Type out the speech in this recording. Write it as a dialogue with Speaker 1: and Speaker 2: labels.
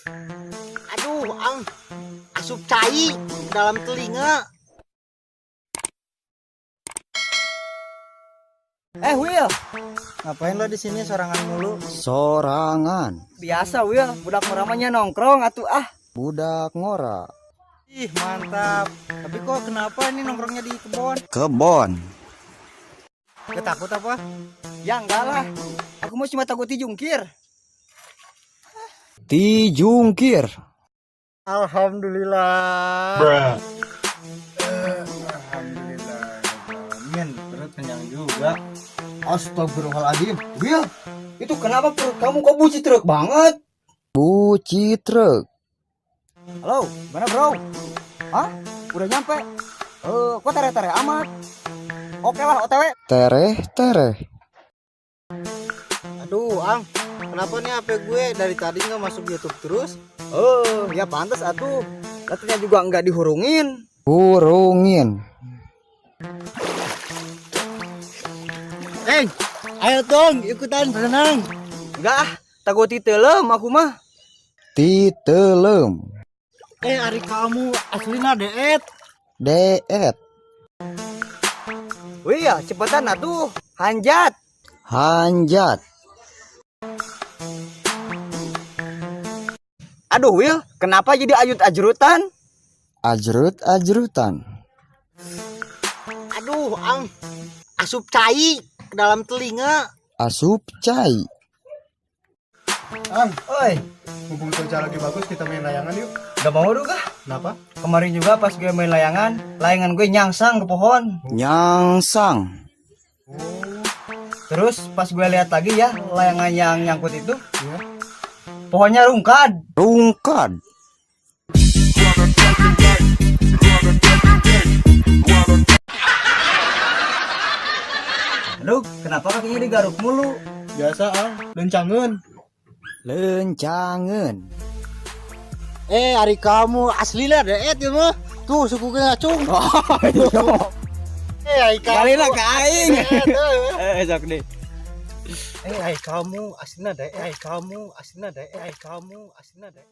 Speaker 1: Aduh, ang asup cai dalam telinga.
Speaker 2: Will,
Speaker 1: Ngapain lo di sini sorangan mulu?
Speaker 3: Sorangan,
Speaker 2: biasa Will, budak meramanya nongkrong atuh ah.
Speaker 3: budak ngora,
Speaker 1: Ih, mantap. Tapi kok kenapa ini nongkrongnya di kebun?
Speaker 3: kebon,
Speaker 1: Ketakut apa?
Speaker 2: Ya enggak lah, aku mau cuma takut dijungkir.
Speaker 3: dijungkir,
Speaker 1: Alhamdulillah.
Speaker 4: Alhamdulillah. Min, perut kenyang juga. Astagfirullahaladzim. Will,
Speaker 2: Itu kenapa perut kamu kok buci truk banget?
Speaker 3: buci truk,
Speaker 2: Halo, mana bro? Hah? Udah nyampe? Kok tere-tere amat? Oke lah, OTW.
Speaker 3: tereh,
Speaker 1: Aduh, ang. Kenapa nih HP gue dari tadi nggak masuk YouTube terus?
Speaker 2: Ya pantas atuh. Katanya juga enggak dihurungin.
Speaker 3: hurungin,
Speaker 1: Ayo dong, ikutan berenang.
Speaker 2: Enggak ah, takut titelem aku mah.
Speaker 3: titelem,
Speaker 1: Ari kamu aslina deet.
Speaker 3: deet,
Speaker 2: Wih ya, cepetan atuh. Hanjat.
Speaker 3: hanjat,
Speaker 2: Aduh Will, kenapa jadi ajut-ajurutan?
Speaker 3: ajrut-ajrutan,
Speaker 1: Aduh, ang asup cai ke dalam telinga.
Speaker 3: asup cai,
Speaker 4: Ang,
Speaker 2: Oi,
Speaker 4: mumpung cuaca lagi bagus kita main layangan yuk.
Speaker 2: udah mau kah?
Speaker 4: Kenapa?
Speaker 2: Kemarin juga pas gue main layangan gue nyangsang ke pohon.
Speaker 3: nyangsang,
Speaker 2: Terus pas gue lihat lagi ya, layangan yang nyangkut itu,
Speaker 4: Ya.
Speaker 2: pohonnya rungkad.
Speaker 3: rungkad,
Speaker 2: Aduh, kenapa kakinya digaruk mulu?
Speaker 4: Biasa ang, lencangen.
Speaker 3: lencangen,
Speaker 1: Ari kamu aslina deet ya mah. Tuh suku gue ngacung. Ari kamu.
Speaker 2: Kalilah ke aing.
Speaker 1: deet,
Speaker 2: Sok deh.
Speaker 1: Ari kamu aslina deet. Ari kamu aslina deet. Ari kamu aslina deet.